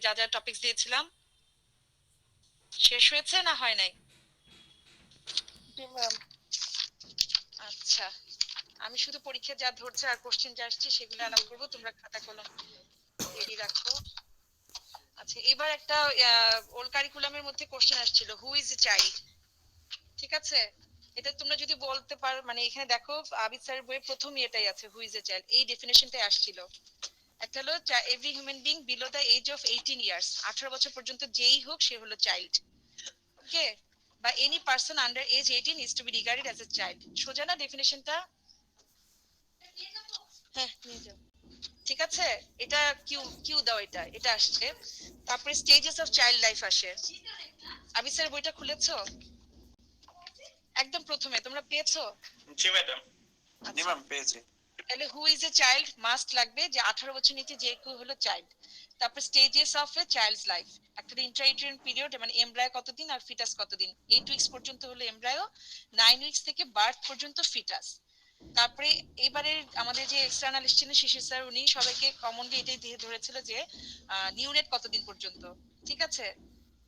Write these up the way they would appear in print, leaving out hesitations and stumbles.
যা যা টপিকস দিয়েছিলাম শেষ হয়েছে না হয় নাই? জি ম্যাম। আচ্ছা, আমি শুধু পরীক্ষা যা ধরছে আর কোশ্চেন যা আসছে সেগুলো আলাপ করবো, তোমরা খাতা কলম রেডি রাখো। আচ্ছা, এবার একটা ওল্ড কারিকুলামের মধ্যে কোশ্চেন আসছিল, হু ইজ এ চাইল্ড। ঠিক আছে, এটা তোমরা যদি বলতে পারো, মানে এখানে দেখো আবিদ স্যারের বইয়ে প্রথম এটাই আছে, হু ইজ এ চাইল্ড, এই ডেফিনেশনটাই আসছিল। একটা হলো every human being below the age of 18 years, 18 বছর পর্যন্ত যেই হোক সে হলো চাইল্ড। ওকে, বা any person under age 18 is to be regarded as a child. সোজা না ডেফিনেশনটা? হ্যাঁ নিয়ে যাও। ঠিক আছে, এটা কিউ কিউ দাও, এটা এটা আসছে। তারপরে স্টেজেস অফ চাইল্ড লাইফ আসে। আবি স্যার বইটা খুলেছো? একদম প্রথমে তোমরা পেয়েছো? জি ম্যাডাম। জি আচ্ছা, ম্যাম, পেয়েছি। তাহলে who is a child must লাগবে, যে 18 বছর নিচে যে কেউ হলো চাইল্ড। তারপর stages of a child's life, একটা ইন্টারইউটেরিন পিরিয়ড, মানে এমব্রায়ো কতদিন আর ফিটাস কতদিন। 8 উইকস পর্যন্ত হলো এমব্রায়ো, 9 উইকস থেকে বার্থ পর্যন্ত ফিটাস। তারপরে এবারে আমাদের যে এক্সটার্নাল ছিলেন শিশির স্যার, উনি সবাইকে কমনলি এটাই দিয়ে ধরেছিল যে নিউনেট কতদিন পর্যন্ত। ঠিক আছে,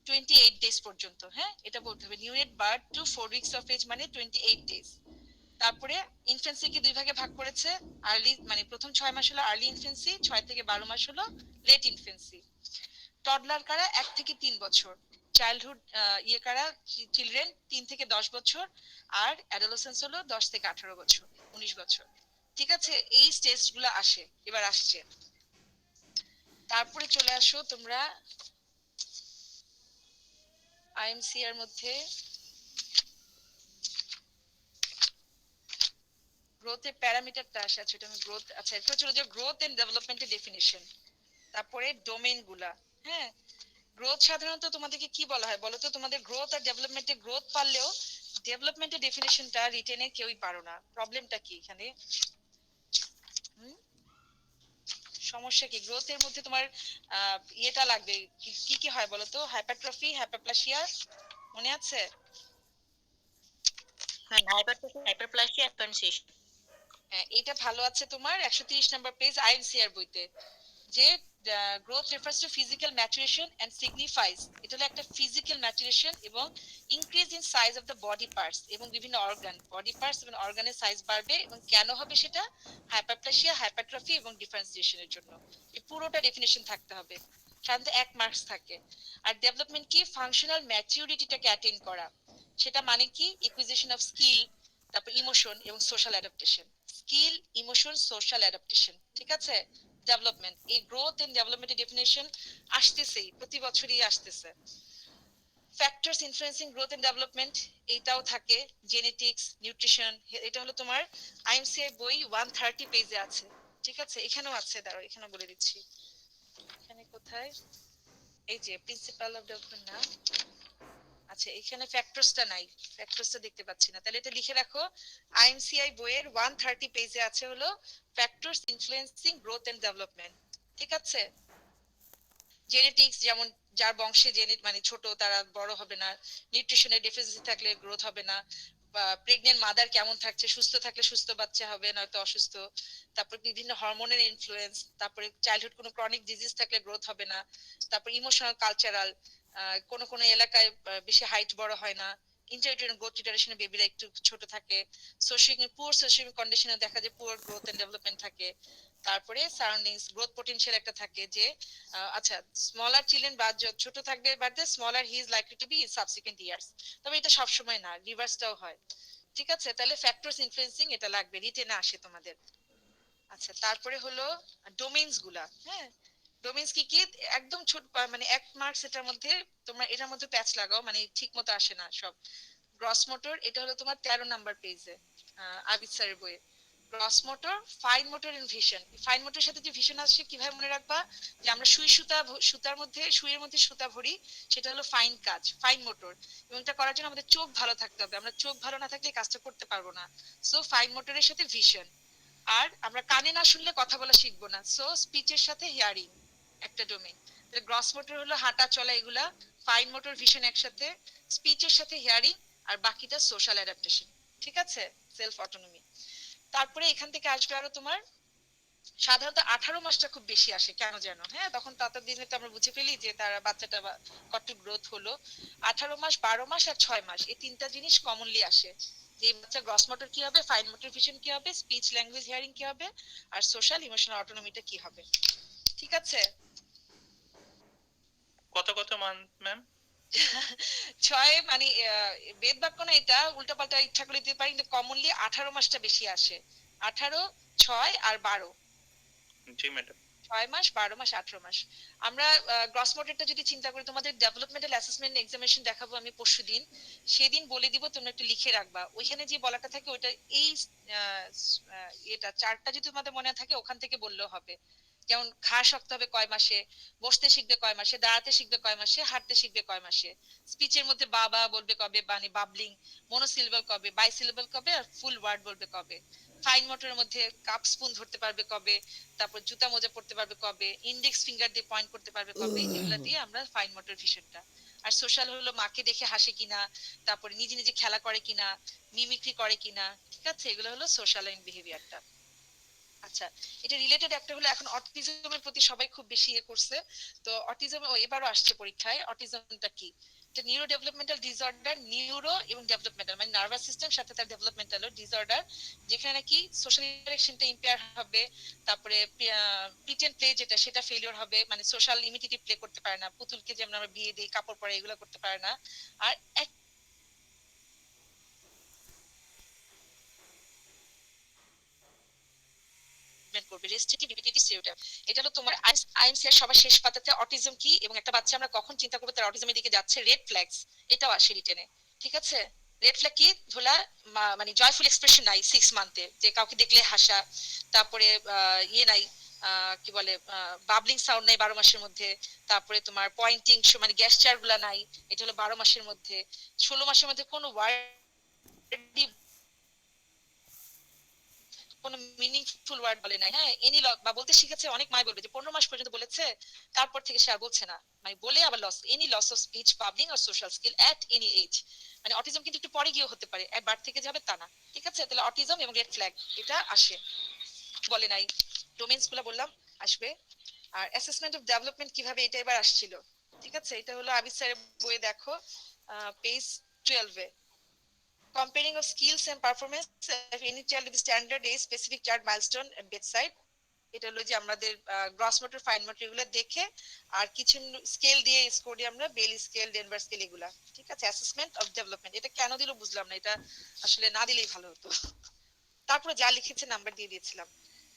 28 ডেজ পর্যন্ত। হ্যাঁ, এটা বলতে হবে, neonate birth to 4 weeks of age মানে 28 ডেজ। তারপরে ইনফেন্সিকে দুই ভাগে ভাগ করেছে, আর্লি মানে প্রথম 6 মাস হলো আর্লি ইনফেন্সি, 6 থেকে 12 মাস হলো লেট ইনফেন্সি। টডলার কারা 1 থেকে 3 বছর, চাইল্ডহুড ইয়ে কারা চিলড্রেন 3 থেকে 10 বছর, আর অ্যাডোলেসেন্স হলো 10 থেকে 18 বছর, 19 বছর। ঠিক আছে, এই স্টেজ গুলো আসে, এবার আসছে। তারপরে চলে আসো তোমরা আইএমসি এর মধ্যে গ্রোথের প্যারামিটারটা আসে। আচ্ছা, এটা আমি গ্রোথ, আচ্ছা এটা চলে যাও গ্রোথ এন্ড ডেভেলপমেন্টের ডেফিনিশন। তারপরে ডোমেইন গুলা। হ্যাঁ, গ্রোথ সাধারণত তোমাদেরকে কি বলা হয় বলো তো? তোমাদের গ্রোথ আর ডেভেলপমেন্টে গ্রোথ পারলেও ডেভেলপমেন্টের ডেফিনিশনটা রিটেনে কেউই পারো না। প্রবলেমটা কি এখানে? হুম, সমস্যা কি? গ্রোথের মধ্যে তোমার ইয়েটা লাগবে, কি কি হয় বলো তো? হাইপারট্রফি, হাইপারপ্লাসিয়া, মনে আছে? হ্যাঁ, হাইপারট্রফি, হাইপারপ্লাসিয়া, এক্সপেনসেশন। হ্যাঁ, এটা ভালো আছে তোমার 130 নম্বর পেজ আইএনসিআর বইতে, যে growth refers to physical maturation and signifies, এটা হলো একটা ফিজিক্যাল ম্যাচুরেশন এবং increase in size of the body parts এবং বিভিন্ন অর্গান, বডি পার্টস এবং অর্গানের সাইজ বাড়বে। এবং কেন হবে সেটা? হাইপারপ্লাসিয়া, হাইপারট্রফি এবং ডিফারেন্সিয়েশনের জন্য। এই পুরোটা ডেফিনেশন থাকতে হবে, সাধারণত 1 মার্কস থাকে। আর ডেভেলপমেন্ট কি? ফাংশনাল ম্যাচিউরিটিটাকে অ্যাটেইন করা। সেটা মানে কি? ইকুইজিশন অফ স্কিল, তারপর ইমোশন এবং social adaptation. Skill, emotion, social adaptation. ঠিক আছে, ডেভেলপমেন্ট, এই গ্রোথ এন্ড ডেভেলপমেন্টের ডেফিনেশন আসতেছেই, প্রতি বছরই আসতেছে। Factors influencing growth and development, এইটাও থাকে, জেনেটিক্স, নিউট্রিশন। এটা হলো তোমার আইএমসিআই বই 130 পেজে আছে। ঠিক আছে, এখানেও আছে, দাঁড়াও এখানে বলে দিচ্ছি। এখানে কোথায়? এই যে প্রিন্সিপাল অফ ডেভেলপমেন্ট না, আচ্ছা এখানে ফ্যাক্টরসটা নাই, ফ্যাক্টরসটা দেখতে পাচ্ছি না, তাহলে এটা লিখে রাখো। আইএমসিআই বইয়ের 130 পেজে আছে হলো factors influencing growth and development. ঠিক আছে, জেনেটিক্স, যেমন যার বংশে জেনেট মানে ছোট তারা বড় হবে না, নিউট্রিশনের ডেফিসিয়েন্সি থাকলে গ্রোথ হবে না, বা প্রেগনেন্ট মাদার কেমন থাকছে, সুস্থ থাকলে সুস্থ বাচ্চা হবে নয়তো অসুস্থ। তারপর বিভিন্ন হরমোনের ইনফ্লুয়েন্স, তারপরে চাইল্ডহুড কোনো ক্রনিক ডিজিজ থাকলে গ্রোথ হবে না। তারপর ইমোশনাল, কালচারাল, কোনো কোনো এলাকায় বেশি হাইট বড় হয় না, ইন্টারটেরিয়ন গ্রোথ রিটার্ডেশনে বেবিরা একটু ছোট থাকে, সোশিয়াল পুয়ার সোশিয়াল কন্ডিশনে দেখা যায় পুয়ার গ্রোথ এন্ড ডেভেলপমেন্ট থাকে। তারপরে সারাউন্ডিংস গ্রোথ পটেনশিয়াল একটা থাকে, যে আচ্ছা স্মলার চিলড্রেন বা ছোট থাকবে but the smaller he is likely to be in subsequent years. তবে এটা সবসময় না, রিভার্সটাও হয়। ঠিক আছে, তাহলে ফ্যাক্টরস ইনফ্লুয়েন্সিং এটা লাগবে, রিটেনে আসে তোমাদের। আচ্ছা, তারপরে হলো ডোমেইনস গুলা। হ্যাঁ, ডোমেইনস কি কি? একদম ছোট, মানে 1 মার্কস এটার মধ্যে, তোমরা এটার মধ্যে প্যাচ লাগাও, মানে ঠিক মতো আসে না সব। গ্রস মোটর, এটা হলো তোমার 13 নাম্বার পেজে আবিদ স্যারের বইয়ে। Gross motor, fine motor and vision. Fine মোটরের সাথে যে ভিশন আসছে কিভাবে মনে রাখবা? যে আমরা সুই সুতা, সুতার মধ্যে, সুইয়ের মধ্যে সুতা ভরি, সেটা হলো ফাইন কাজ, ফাইন মোটর। এবং এটা করার জন্য আমাদের চোখ ভালো থাকতে হবে, আমরা চোখ ভালো না থাকলে কাজটা করতে পারবো না। সো ফাইন মোটরের সাথে ভিশন। আর আমরা কানে না শুনলে কথা বলা শিখবো না, সো স্পিচের সাথে হিয়ারিং একটা ডোমেইন। তাহলে গ্রস মোটর হলো হাঁটা চলা এগুলা, ফাইন মোটর ভিশন একসাথে, স্পিচের সাথে হিয়ারিং, আর বাকিটা সোশ্যাল অ্যাডাপ্টেশন। ঠিক আছে, সেলফ অটোনমি। তারপরে এখান থেকে আসবে আরো তোমার সাধারণত 18 মাসটা খুব বেশি আসে কেন যেন, হ্যাঁ, তখন তত দিনে তো আমরা বুঝে ফেলি যে তার বাচ্চাটা কত গ্রোথ হলো। 18 মাস, 12 মাস আর 6 মাস, এই তিনটা জিনিস কমনলি আসে। যে এই বাচ্চা গ্রস মোটর কি হবে, ফাইন মোটর ভিশন কি হবে, স্পিচ ল্যাঙ্গুয়েজ হিয়ারিং কি হবে, আর সোশ্যাল ইমোশনাল অটোনমিটা কি হবে। ঠিক আছে। কত কত মান্থ ম্যাম? 6 মানে বেদ বাক্য না, এটা উল্টাপাল্টা ইচ্ছা করে দিতে পারি, কিন্তু কমনলি 18 মাসটা বেশি আসে। 18, 6 আর 12। জি ম্যাডাম। 6 মাস, 12 মাস, 18 মাস। আমরা গ্রস মোটরটা যদি চিন্তা করি, তোমাদের ডেভেলপমেন্টাল অ্যাসেসমেন্ট এক্সামিনেশন দেখাবো আমি পরশুদিন। সেদিন বলে দিব, তোমরা একটু লিখে রাখবা। ওইখানে যে বলাটা থাকে ওইটা এই এটা চারটা যদি তোমাদের মনে থাকে ওখান থেকে বললেও হবে। যেমন ঘা শক্ত হবে কয় মাসে, বসতে শিখবে কয় মাসে, দাঁড়াতে শিখবে কয় মাসে, হাঁটতে শিখবে কয় মাসে, স্পিচের মধ্যে বাবা বলবে কবে, মানে বাবলিং, মনোসিলেবল কবে, বাইসিলেবল কবে, আর ফুল ওয়ার্ড বলবে কবে, ফাইন মোটরের মধ্যে কাপ স্পুন ধরতে পারবে কবে, তারপর জুতা মোজা পড়তে পারবে কবে, ইন্ডেক্স ফিঙ্গার দিয়ে পয়েন্ট করতে পারবে কবে, এগুলা দিয়ে আমরা ফাইন মোটর ভিশনটা। আর সোশ্যাল হলো মাকে দেখে হাসে কিনা, তারপরে নিজে নিজে খেলা করে কিনা, মিমিক্রি করে কিনা। ঠিক আছে, এগুলো হলো সোশ্যাল এন্ড বিহেভিয়ারটা। আচ্ছা, এটা রিলেটেড একটা হলো, এখন অটিজমের প্রতি সবাই খুব বেশি ইয়ে করছে। তো অটিজম এবারও আসছে পরীক্ষায়। অটিজমটা কি? এটা নিউরো ডেভেলপমেন্টাল ডিসঅর্ডার, নিউরো এবং ডেভেলপমেন্টাল মানে নার্ভাস সিস্টেম সাথে তার ডেভেলপমেন্টাল ডিসঅর্ডার, যেখানে নাকি সোশ্যাল ইন্টারেকশনটা ইম্পেয়ার হবে, তারপরে প্রিট এন্ড প্লে যেটা সেটা ফেলিওর হবে, মানে সোশ্যাল ইমিডিয়েটলি প্লে করতে পারে না, পুতুলকে যেমন আমরা বিয়ে দিই, কাপড় পরে, এগুলো করতে পারে না। আর করবে রেস্ট্রিক্টিভ রিপিটেটিভ স্টেরিওটাইপ। এটা হলো তোমার আইএমসি এর সবার শেষ পাতাতে অটিজম কি এবং একটা বাচ্চা আমরা কখন চিন্তা করবো তার অটিজমের দিকে যাচ্ছে, রেড ফ্ল্যাগস, এটাও আসে রিটেনে। ঠিক আছে। রেড ফ্ল্যাগ কি? ধোলা, মানে জয়ফুল এক্সপ্রেশন নাই 6 মান্থে, যে কাউকে দেখলে হাসা, তারপরে ইয়ে নাই, কি বলে, বাবলিং সাউন্ড নাই 12 মাসের মধ্যে, তারপরে তোমার পয়েন্টিং মানে গ্যাসচার গুলা নাই, এটা হলো 12 মাসের মধ্যে। 16 মাসের মধ্যে কোনো ওয়ার্ড, কোনো মিনিংফুল ওয়ার্ড বলে নাই, হ্যাঁ, এনি বা বলতে শিখেছে, অনেক মায় বলবে যে 15 মাস পর্যন্ত বলেছে, তারপর থেকে সে আর বলছে না, মানে বলে আবার loss, any loss of speech, babbling আর social skill at any age. মানে অটিজম কিন্তু একটু পরে গিয়েও হতে পারে, একবার থেকে যাবে তা না। ঠিক আছে, তাহলে অটিজম এবং রেড ফ্ল্যাগ এটা আসে, বলে নাই। ডোমেইনস গুলো বললাম আসবে। আর অ্যাসেসমেন্ট অফ ডেভেলপমেন্ট কিভাবে, এটা এবার আসছিল। ঠিক আছে, এটা হলো আবিদ স্যারের বইয়ে দেখো, page 12-এ। Comparing of skills and performance of any child with standard age specific child milestone and bedside. এটা হলো যে আমাদের গ্রস মোটর, ফাইন মোটর এগুলো দেখে, আর কিছু স্কেল দিয়ে স্কোর দিয়ে আমরা বেলি স্কেল, ডেনভার স্কেল এগুলা। ঠিক আছে, অ্যাসেসমেন্ট অফ ডেভেলপমেন্ট, এটা কেন দিল বুঝলাম না, এটা আসলে না দিলেই ভালো হতো। তারপরে যা লিখেছে নাম্বার দিয়ে দিয়েছিলাম।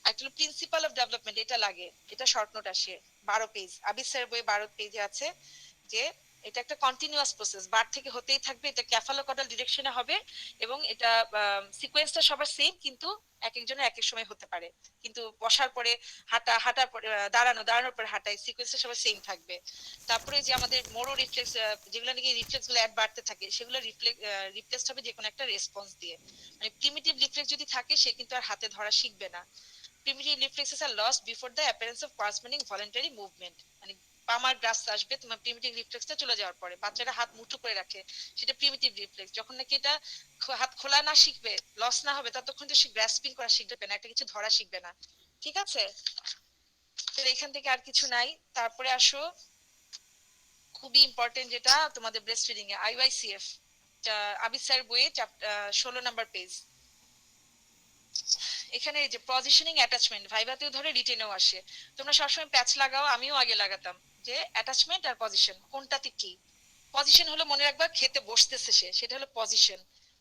একটা প্রিন্সিপাল অফ ডেভেলপমেন্ট, এটা লাগে, এটা শর্ট নোট আসে 12 পেজ, আবিদ স্যারের বই 12 পেজে আছে। যে এটা একটা কন্টিনিউয়াস প্রসেস, বার থেকে হতেই থাকবে, এটা ক্যাফালোকডাল ডিরেকশনে হবে, এবং এটা সিকোয়েন্সটা সবার সেম, কিন্তু এক একজনের এক এক সময় হতে পারে, কিন্তু বসার পরে হাঁটা, হাঁটার পরে দাঁড়ানো, দাঁড়ানোর পরে হাঁটায়, সিকোয়েন্সটা সবার সেম থাকবে। তারপরে যে আমাদের মোরো রিফ্লেক্স, যেগুলো নাকি রিফ্লেক্স গুলো অ্যাড বাড়তে থাকে, সেগুলো রিপ্লেস হবে যে কোনো একটা রেসপন্স দিয়ে। মানে প্রিমিটিভ রিফ্লেক্স যদি থাকে, সে কিন্তু আর হাতে ধরা শিখবে না। primitive reflexes are lost before the appearance of corresponding voluntary movement. মানে পামার গ্রাস আসবে তোমার প্রিমিটিভ রিফ্লেক্সটা চলে যাওয়ার পরে, বাচ্চারা হাত মুঠো করে রাখে, সেটা প্রিমিটিভ রিফ্লেক্স। যখন নাকি এটা হাত খোলা না শিখবে, লস না হবে, ততক্ষণ তো সে গ্রাসপিং করা শিখবে না, একটা কিছু ধরা শিখবে না। ঠিক আছে, তো এখান থেকে আর কিছু নাই। তারপরে আসো খুবই ইম্পর্টেন্ট যেটা তোমাদের ব্রেস্ট ফিডিং এ আইওআইসিএফ, আবিদ স্যার বইয়ে 16 নাম্বার পেজ। এখানে এই যে পজিশনিং অ্যাটাচমেন্ট, ভাইভাতেও ধরে রিটেনেও আসে। তোমরা সবসময় প্যাচ লাগাও, আমিও আগে লাগাতাম, যে অ্যাটাচমেন্ট আর পজিশন কোনটাতে কি। পজিশন হলো মনে রাখবা খেতে বসতেছে সে, সেটা হলো পজিশন।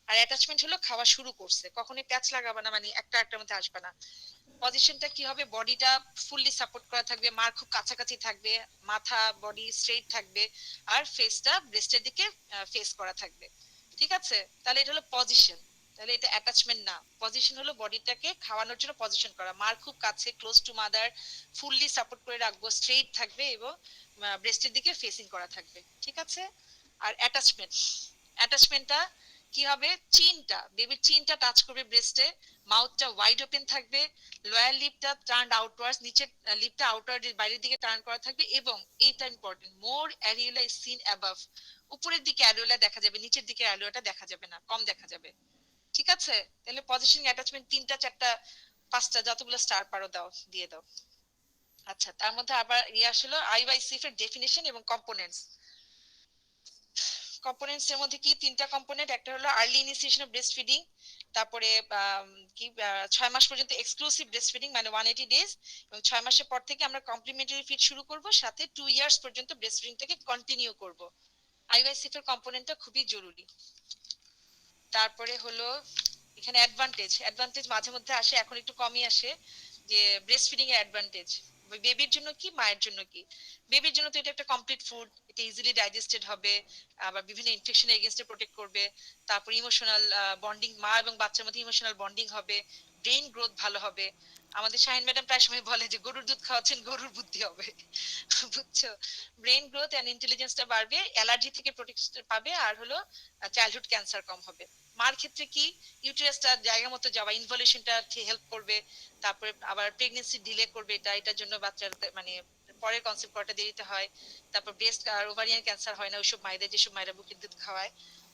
আর অ্যাটাচমেন্ট হলো খাওয়া শুরু করছে, কখনোই প্যাচ লাগাবা না, মানে একটা একটার মধ্যে আসবে না। পজিশনটা কি হবে, বডিটা ফুললি সাপোর্ট করা থাকবে, মার খুব কাছাকাছি থাকবে, মাথা বডি স্ট্রেইট থাকবে, আর ফেসটা ব্রেস্টের দিকে ফেস করা থাকবে। ঠিক আছে, তাহলে এটা হলো পজিশন। তাহলে এটা অ্যাটাচমেন্ট না, পজিশন হলো বডিটাকে খাওয়ানোর জন্য পজিশন করা, মার খুব কাছে, close to mother, fully support করে রাখবো, স্ট্রেইট থাকবে এবং ব্রেস্টের দিকে ফেসিং করা থাকবে। ঠিক আছে। আর অ্যাটাচমেন্ট, অ্যাটাচমেন্টটা কি হবে, চিনটা, বেবির চিনটা টাচ করবে ব্রেস্টে, মাউথটা ওয়াইড ওপেন থাকবে, লোয়ার লিপটা টার্ন আউটওয়ার্ডস, নিচের লিপটা আউটওয়ার্ড বাইরের দিকে টার্ন করা থাকবে, এবং এইটা important, more areola is seen above, উপরের দিকে অ্যারিওলা দেখা যাবে, নিচের দিকে অ্যারিওলাটা দেখা যাবে না, কম দেখা যাবে। ঠিক আছে, তাহলে পজিশনিং অ্যাটাচমেন্ট 3টা 4টা 5টা যতগুলো স্টার পারো দাও, দিয়ে দাও। আচ্ছা, তার মধ্যে আবার আসলো আইওআইসিএফ এর ডেফিনিশন এবং কম্পোনেন্টস। কম্পোনেন্টস এর মধ্যে কি 3টা কম্পোনেন্ট, একটা হলো early initiation of breast feeding, তারপরে কি 6 মাস পর্যন্ত এক্সক্লুসিভ ব্রেস্ট ফিডিং মানে 180 ডেজ, এবং 6 মাসের পর থেকে আমরা কমপ্লিমেন্টারি ফিড শুরু করব, সাথে 2 ইয়ার্স পর্যন্ত ব্রেস্ট ফিডিং থেকে কন্টিনিউ করব। আইওআইসিএফ এর কম্পোনেন্টটা খুবই জরুরি। তারপরে হলো এখানে অ্যাডভান্টেজ মাঝে মধ্যে আসে, এখন একটু কমই আসে, যে ব্রেস্ট ফিডিং এর অ্যাডভান্টেজ বেবির জন্য কি, মায়ের জন্য কি। বেবির জন্য তো এটা একটা কমপ্লিট ফুড, এটা ইজিলি ডাইজেস্টেড হবে, আবার বিভিন্ন ইনফেকশনের এগেইনস্টে প্রোটেক্ট করবে। তারপর ইমোশনাল বন্ডিং, মা এবং বাচ্চার মধ্যে ইমোশনাল বন্ডিং হবে, ব্রেইন গ্রোথ ভালো হবে। আমাদের শাহিন ম্যাডাম প্রায় সময় বলে যে গরুর দুধ খাওয়াচ্ছেন, গরুর বুদ্ধি হবে। বুঝছো? ব্রেইন গ্রোথ এন্ড ইন্টেলিজেন্সটা বাড়বে, অ্যালার্জি থেকে প্রোটেকশন পাবে, আর হলো চাইল্ডহুড ক্যান্সার কম হবে। মার ক্ষেত্রে কি, ইউটেরাসটা জায়গা মতো যাওয়া, ইনভলিউশনটা হেল্প করবে। তারপরে আবার প্রেগন্যান্সি ডিলে করবে, এটার জন্য বাচ্চার মানে পরে কনসেপ্ট করাটা দেরিতে হয়। তারপর ব্রেস্ট আর ওভারিয়ান ক্যান্সার হয় না ওইসব মায়েদের, যেসব মায়েরা বুকের দুধ খাওয়ায়।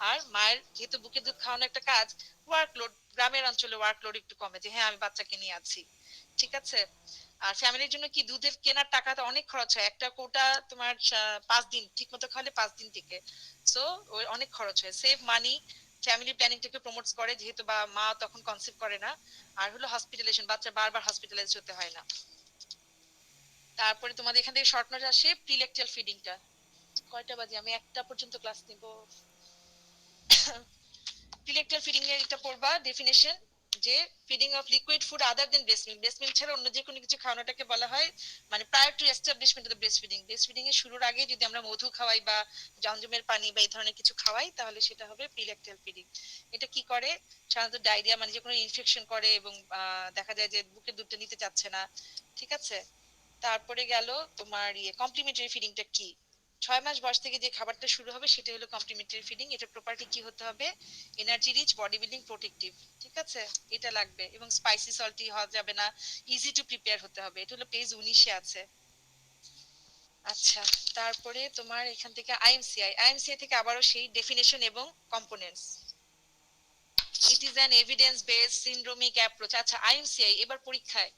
আর মায়ের যেহেতু বুকের দুধ খাওয়ানো একটা কাজ, ওয়ার্কলোড, গ্রামের অঞ্চলে ওয়ার্কলোড একটু কমে, যে হ্যাঁ আমি বাচ্চাকে নিয়ে আছি। ঠিক আছে? আর ফ্যামিলির জন্য কি, দুধের কেনার টাকাটা অনেক খরচ হয়, একটা কোটা তোমার 5 দিন ঠিক মতো খাওয়ালে 5 দিন থেকে, সো অনেক খরচ হয়। সেভ মানি, ফ্যামিলি প্ল্যানিংটাকে প্রমোটস করে, যেহেতু বা মা তখন কনসিভ করে না। আর হলো হসপিটালাইজেশন, বাচ্চা বারবার হসপিটালাইজ হতে হয় না। তারপরে তোমাদের এখান থেকে শর্ট নোট আসে প্রিলেকটাল ফিডিংটা। কয়টা বাজে, আমি 1টা পর্যন্ত ক্লাস নিব। প্রিলেকটাল ফিডিং এর এটা পড়বা ডেফিনেশন, যে feeding of liquid food other than breast milk, breast milk ছাড়া অন্য যে কোনো কিছু খাওয়ানোটাকে বলা হয় মানে prior to establishment of the breast feeding. Breast feeding এর শুরুর আগে যদি আমরা মধু খাওয়াই বা জমজমের পানি বা এই ধরনের কিছু খাওয়াই, তাহলে সেটা হবে প্রিলেকটাল ফিডিং। এটা কি করে, সাধারণত ডায়রিয়া মানে যে কোনো ইনফেকশন করে, এবং দেখা যায় যে বুকের দুধটা নিতে চাচ্ছে না। ঠিক আছে? তারপরে গেল তোমার কমপ্লিমেন্টারি ফিডিংটা কি। 6 মাস বয়স থেকে যে খাবারটা শুরু হবে সেটা হলো কমপ্লিমেন্টারি ফিডিং। এটা প্রপার্টি কি হতে হবে, energy rich, body building, protective. ঠিক আছে? এটা লাগবে, এবং স্পাইসি সল্টি হওয়া যাবে না, ইজি টু প্রিপেয়ার হতে হবে। এটা হলো পেজ 19-এ আছে। আচ্ছা, তারপরে তোমার এখান থেকে আইএমসিআই থেকে আবারও সেই ডেফিনেশন এবং components. It is an evidence based syndromic approach. আচ্ছা, আইএমসিআই এবার পরীক্ষায়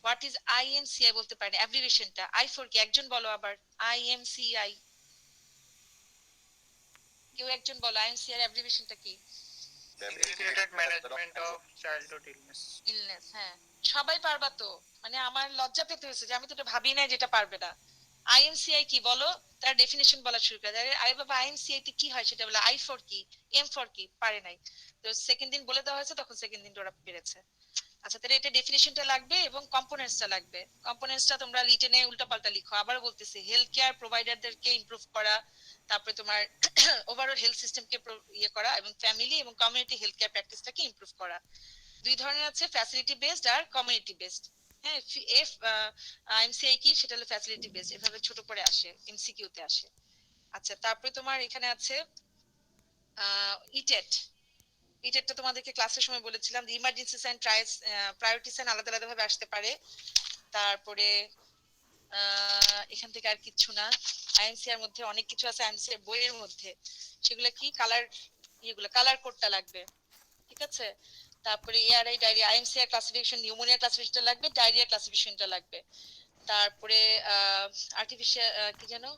হোয়াট ইজ আইএমসিআই বলতে পারেন, অ্যাব্রিভিয়েশনটা আই ফর কি, একজন বলো আবার। আইএমসিআই, কেউ একজন বলো আইএমসিআই অ্যাব্রিভিয়েশনটা কি। Integrated management of childhood illness. Illness, হ্যাঁ। সবাই পারবা তো, মানে আমার লজ্জা পেতে হয়েছে যে আমি তো এটা ভাবি নাই যেটা পারবে না। আইএমসিআই কি বলো, তার ডেফিনেশন বলা শুরু করে। আরে বাবা, আইএমসিআই তে কি হয় সেটা বলে, আই ফর কি, এম ফর কি, পারে নাই। তো সেকেন্ড দিন বলে দেওয়া হয়েছে, তখন সেকেন্ড দিন ওরা পেরেছে। আচ্ছা, তাহলে এটা ডেফিনেশনটা লাগবে এবং কম্পোনেন্টসটা লাগবে। কম্পোনেন্টসটা তোমরা রিটেনে উল্টাপাল্টা লিখো। আবার বলতেছি, হেলথ কেয়ার প্রোভাইডারদেরকে ইমপ্রুভ করা, তারপরে তোমার ওভারঅল হেলথ সিস্টেমকে করা, এবং ফ্যামিলি এবং কমিউনিটি হেলথ কেয়ার প্র্যাকটিসটাকে ইমপ্রুভ করা। দুই ধরনের আছে, ফ্যাসিলিটি বেসড আর কমিউনিটি বেসড। হ্যাঁ, এফ আইএমসিআই কি, সেটা হলো ফ্যাসিলিটি বেসড, এভাবে ছোট করে আসে, এমসিকিউ তে আসে। আচ্ছা, তারপরে তোমার এখানে আছে ইটেট। ইটেটটা তোমাদেরকে ক্লাসের সময় বলেছিলাম, যে ইমার্জেন্সি সাইন, প্রায়োরিটি সাইন আলাদা আলাদা ভাবে আসতে পারে। তারপরে এখান থেকে আর কিছু না। আইএমসিআর মধ্যে অনেক কিছু আছে, আইএমসিআর বইয়ের মধ্যে, সেগুলো কি কালার, কালার কোডটা লাগবে। ঠিক আছে? তারপরে এআরআই ডায়রিয়া, আইএমসিআর ক্লাসিফিকেশন, নিউমোনিয়া ক্লাসিফিকেশনটা লাগবে, ডায়রিয়া ক্লাসিফিকেশনটা লাগবে। তারপরে আর্টিফিশিয়াল কি জানো,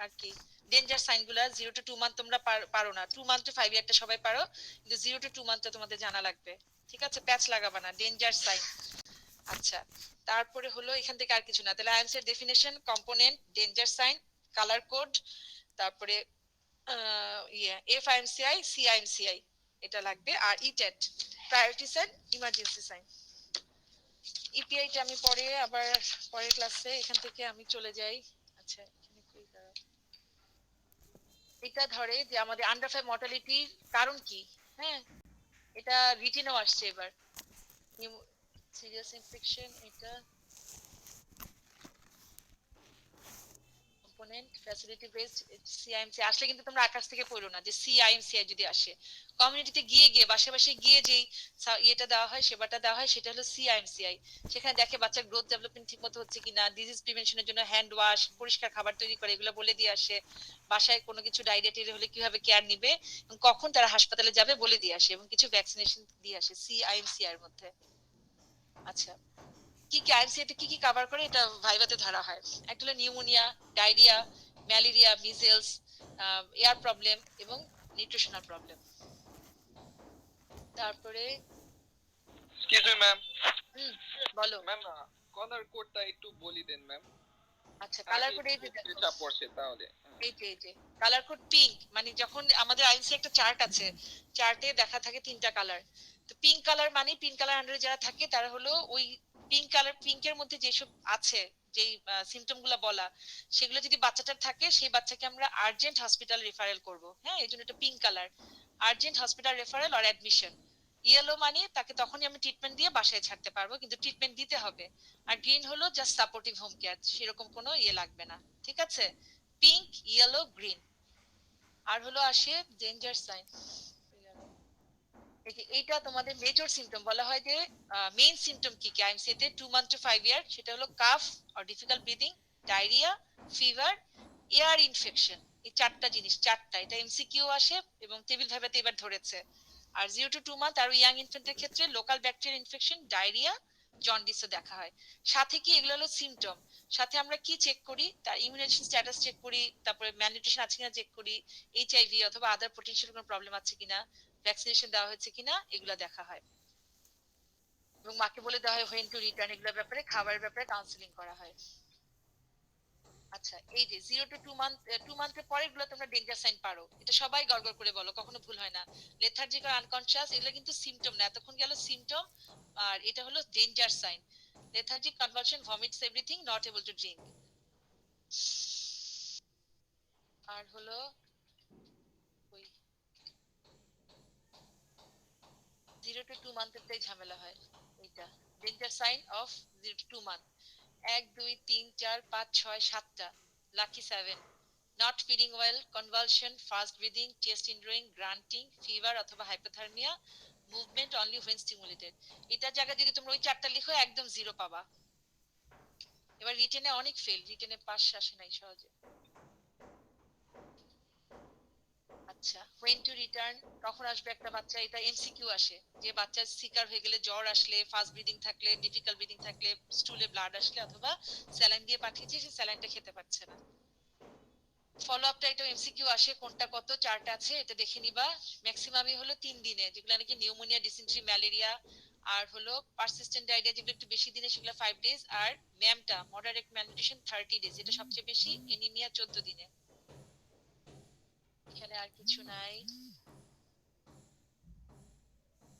আর কি ডেঞ্জার সাইন গুলা, 0 to 2 মান্থ তোমরা পারো না, 2 month to 5 year সবাই পারো, কিন্তু 0 to 2 মান্থ তোমাদের জানা লাগবে। ঠিক আছে? প্যাচ লাগাবা না, ডেঞ্জার সাইন। আচ্ছা, তারপরে হলো এখান থেকে আর কিছু না, তাহলে আইএমসি এর definition, component, danger sign, colour code, তারপরে এফআইএমসিআই, সিআইএমসিআই এটা লাগবে, আর ETAT priority sign, emergency sign. ইপিআইটা আমি পরে আবার পরের ক্লাসে, এখান থেকে আমি চলে যাই। আচ্ছা, এখানে কই দাঁড়াও। এটা ধরে যে আমাদের আন্ডার 5 মর্টালিটির কারণ কি। হ্যাঁ, এটা রিটেনেও আসছে এবার, সিরিয়াস ইনফেকশন, এটা কম্পোনেন্ট, ফ্যাসিলিটি বেসড, সিআইএমসি আসলে কিন্তু তোমরা আকাশ থেকে পড়ো না, যে সিআইএমসিআই যদি আসে কমিউনিটিতে গিয়ে গিয়ে বাসা বাসায় গিয়ে যেই ইয়েটা দেওয়া হয়, সেবাটা দেওয়া হয়, সেটা হলো সিআইএমসিআই। সেখানে দেখে বাচ্চার গ্রোথ ডেভেলপমেন্ট ঠিক মতো হচ্ছে কিনা, ডিজিজ প্রিভেনশনের জন্য হ্যান্ড ওয়াশ, পরিষ্কার খাবার তৈরি করে, এগুলো বলে দিয়ে আসে। বাসায় কোনো কিছু ডায়রিয়া টেরিয়া হলে কিভাবে কেয়ার নিবে এবং কখন তারা হাসপাতালে যাবে বলে দিয়ে আসে, এবং কিছু ভ্যাকসিনেশন দিয়ে আসে সিআইএমসিআই এর মধ্যে। আচ্ছা, কি কি আইএমসিএ তে কি কি কভার করে এটা ভাইভাতে ধরা হয়। একটা হলো pneumonia, diarrhoea, malaria, measles, air problem এবং নিউট্রিশনাল প্রবলেম। তারপরে এক্সকিউজ মি ম্যাম। হুম, বলো। ম্যাম কলার কোডটা একটু বলি দেন ম্যাম। আচ্ছা, কালার আমি কোড এই যে দেখো, চাপ পড়ছে তাহলে। এই যে কালার কোড পিঙ্ক, মানে যখন আমাদের আইএনসি একটা চার্ট আছে, চার্টে দেখা থাকে তিনটা কালার। তো পিঙ্ক কালার মানে পিঙ্ক কালার আন্ডারে যারা থাকে তারা হলো ওই পিঙ্ক কালার, পিঙ্কের মধ্যে যেসব আছে, যেই সিমটম গুলা বলা, সেগুলো যদি বাচ্চাটার থাকে সেই বাচ্চাকে আমরা আর্জেন্ট হসপিটাল রেফারেল করব। হ্যাঁ, এই জন্য এটা pink colour, urgent hospital referral or admission. Yellow মানে তাকে তখনই আমি ট্রিটমেন্ট দিয়ে বাসায় ছাড়তে পারবো, কিন্তু ট্রিটমেন্ট দিতে হবে। আর গ্রিন হলো জাস্ট সাপোর্টিভ হোম কেয়ার, সেরকম কোনো ইয়ে লাগবে না। ঠিক আছে, পিঙ্ক, ইয়েলো, গ্রিন। আর হলো আসে ডেঞ্জার সাইন। এই যে এইটা তোমাদের মেজর সিমটম বলা হয় যে মেইন সিমটম কি কি আইএমসি তে 2 মান্থ টু 5 ইয়ার, সেটা হলো calf or difficult breathing, diarrhoea, fever, air infection. এই চারটা জিনিস, চারটা, এটা এমসিকিউ আসে এবং টেবিল ভাইভাতে এবার ধরেছে। আর 0 to 2 মান্থ আর ইয়াং ইনফেন্টের ক্ষেত্রে লোকাল ব্যাকটেরিয়াল ইনফেকশন, ডায়রিয়া, জন্ডিসও দেখা হয়। সাথে কি এগুলো হলো সিমটম, সাথে আমরা কি চেক করি, তার ইমিউনাইজেশন স্ট্যাটাস চেক করি, তারপরে ম্যালনিউট্রিশন আছে কিনা চেক করি, এইচআইভি অথবা আদার পটেনশিয়াল কোনো প্রবলেম আছে কিনা, ভ্যাকসিনেশন দেওয়া হয়েছে কিনা, এগুলো দেখা হয়। এবং মাকে বলে দেওয়া হয় হোয়েন টু রিটার্ন, এগুলোর ব্যাপারে, খাবারের ব্যাপারে কাউন্সিলিং করা হয়। আচ্ছা, এই যে 0 to 2 মান্থ, 2 মান্থের পরে এগুলো তোমরা ডেঞ্জার সাইন পারো, এটা সবাই গড়গড় করে বলো, কখনো ভুল হয় না। লেথার্জিক আর আনকনশিয়াস এগুলো কিন্তু সিমটম না, এতক্ষণ গেল সিমটম, আর এটা হলো danger sign. Lethargic, convulsion, vomits everything, not able to drink. আর হলো ওই 0 to 2 মান্থেরটাই ঝামেলা হয়। এইটা danger sign of 0 to 2 month. 1 2 3 4 5 6 7টা, lucky 7। Not feeding well, convulsion, fast breathing, chest indrawing, grunting, fever অথবা hypothermia, movement only when stimulated. এটার জায়গায় যদি তোমরা ওই চারটা লিখো একদম জিরো পাবা। এবার রিটেনে অনেক ফেল, রিটেনে পাস আসে নাই সহজে। আচ্ছা, হোয়েন টু রিটার্ন, কখন আসবে একটা বাচ্চা, এটা এমসিকিউ আসে, যে বাচ্চা সিকার হয়ে গেলে, জ্বর আসলে, ফাস্ট ব্রিদিং থাকলে, ডিফিকাল্ট ব্রিদিং থাকলে, স্টুলে ব্লাড আসলে অথবা স্যালাইন দিয়ে পাঠিয়েছে সে স্যালাইনটা খেতে পারছে না। ফলো আপটা এটা এমসিকিউ আসে, কোনটা কত, চার্ট আছে, এটা দেখে নিবা। ম্যাক্সিমামই হলো 3 দিনে, যেগুলো নাকি নিউমোনিয়া, ডিসেন্ট্রি, ম্যালেরিয়া। আর হলো পারসিস্টেন্ট ডায়রিয়া, যেগুলো একটু বেশি দিনে, সেগুলো 5 ডেজ। আর ম্যামটা মডারেট ম্যালনিউট্রিশন 30 ডেজ, এটা সবচেয়ে বেশি। এনিমিয়া 14 দিনে। এখানে আর কিছু নাই।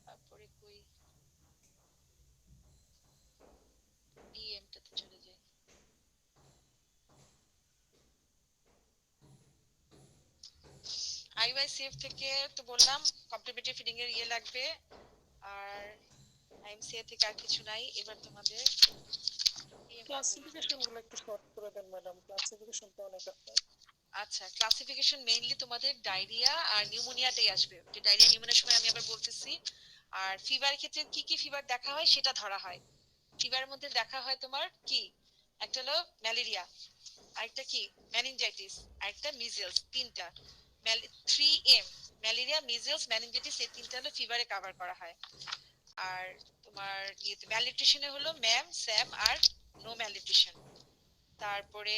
তারপরে কই ডিএমটাতে চলে যাই। আইওয়াইসিএফ থেকে তো বললাম কমপ্লিমেন্টারি ফিডিং এর ইয়ে লাগবে। আর আইএমসিএ থেকে আর কিছু নাই। এবার তোমাদের ক্লাসিফিকেশন গুলো একটু শর্ট করে দেন ম্যাডাম, ক্লাসিফিকেশনটা অনেক আছে। আচ্ছা, ক্লাসিফিকেশন মেইনলি তোমাদের ডায়রিয়া আর নিউমোনিয়াটাই আসবে, যে ডায়রিয়া নিউমোনিয়ার সময় আমি আবার বলতেছি। আর ফিভারের ক্ষেত্রে কি কি ফিভার দেখা হয় সেটা ধরা হয়। ফিভারের মধ্যে দেখা হয় তোমার কি, একটা হলো ম্যালেরিয়া, আরেকটা কি মেনিনজাইটিস, আরেকটা মিজেলস। তিনটা 3M, ম্যালেরিয়া, মিজেলস, মেনিনজাইটিস, এই তিনটা হলো ফিভারে কভার করা হয়। আর তোমার ইয়েতে ম্যালনিউট্রিশনে হলো ম্যাম, স্যাম আর নো ম্যালনিউট্রিশন। তারপরে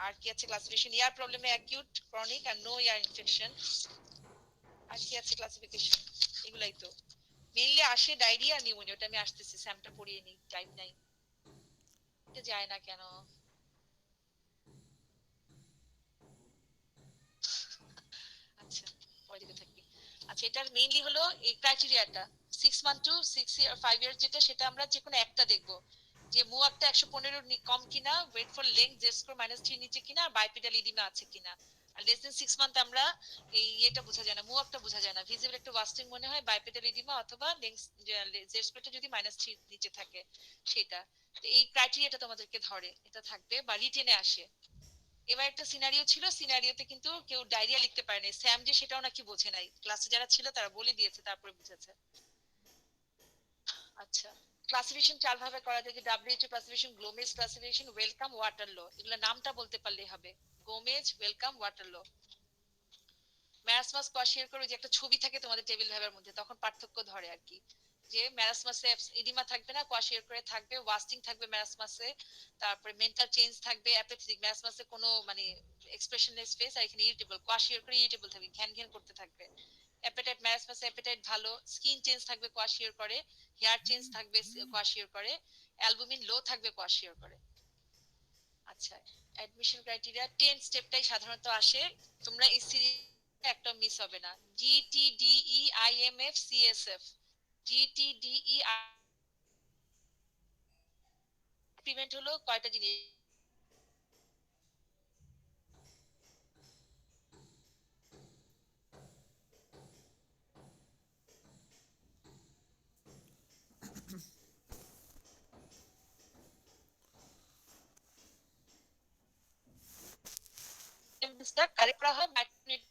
আর কি আছে ক্লাসিফিকেশন, ইয়ার প্রবলেমে অ্যাকিউট, ক্রনিক আর নো ইয়ার ইনফেকশন। আর কি আছে ক্লাসিফিকেশন, এগুলাই তো মেইনলি আসে। ডায়রিয়া আর নিউমোনিয়া, ওটা আমি আসতেছি, স্যামটা পড়িয়ে নিই, টাইম নাই। এটা যায় না কেন? আচ্ছা, ওইদিকে থাকি। আচ্ছা, এটার মেইনলি হলো এই ক্রাইটেরিয়াটা 6 মান্থ টু 5 ইয়ার, যেটা সেটা আমরা যে কোনো একটা দেখবো, যে মুয়াকটা 115 কম কিনা, ওয়েট ফর লেং জেড স্কোর -3 নিচে কিনা, আর বাইপিটাল ইডিমা আছে কিনা। আর লেস দেন 6 মান্থ আমরা এই এটা বোঝা যায় না, মুয়াকটা বোঝা যায় না, ভিজিবল একটা ওয়াস্টিং মনে হয়, বাইপিটাল ইডিমা অথবা লেং জেড স্কোরটা যদি -3 নিচে থাকে সেটা। তো এই ক্রাইটেরিয়াটা তোমাদেরকে ধরে, এটা থাকবে বা রিটেনে আসে। এবার একটা সিনারিও ছিল, সিনারিওতে কিন্তু কেউ ডায়রিয়া লিখতে পারেনি, স্যাম যে সেটাও নাকি বোঝে নাই, ক্লাসে যারা ছিল তারা বলে দিয়েছে তারপরে বুঝেছে। আচ্ছা, ক্লাসিফিকেশন চার ভাবে করা যায়, যে WHO classification, Gomez classification, Wellcome, Waterlow. এগুলো নামটা বলতে পারলেই হবে, Gomez, Wellcome, Waterlow. Marasmus kwashiorkor, ওই যে একটা ছবি থাকে তোমাদের টেবিল ভাইবার মধ্যে, তখন পার্থক্য ধরে আর কি। যে ম্যারাসমাসে ইডিমা থাকবে না, কোয়াশিয়ার করে থাকবে, ওয়াস্টিং থাকবে ম্যারাসমাসে, তারপরে মেন্টাল চেঞ্জ থাকবে, অ্যাপাথেটিক ম্যারাসমাসে কোনো মানে এক্সপ্রেশনলেস ফেস, আর এখানে ইরিটেবল, কোয়াশিয়ার করে ইরিটেবল থাকবে, ঘ্যান ঘ্যান করতে থাকবে। অ্যাপেটাইট ম্যারাসমাসে অ্যাপেটাইট ভালো, স্কিন চেঞ্জ থাকবে কোয়াশিয়ার করে, হেয়ার চেঞ্জ থাকবে কোয়াশিয়ার করে, অ্যালবুমিন লো থাকবে কোয়াশিয়ার করে। আচ্ছা, অ্যাডমিশন ক্রাইটেরিয়া 10 স্টেপটাই সাধারণত আসে, তোমরা এই সিরিজ একটা মিস হবে না। জিটিডিই আইএমএফ সিএসএফ, জিটিডিই প্রিভেন্ট হলো কয়টা জিনিস, কারেক্ট করা হয়, ম্যাট্রিনেট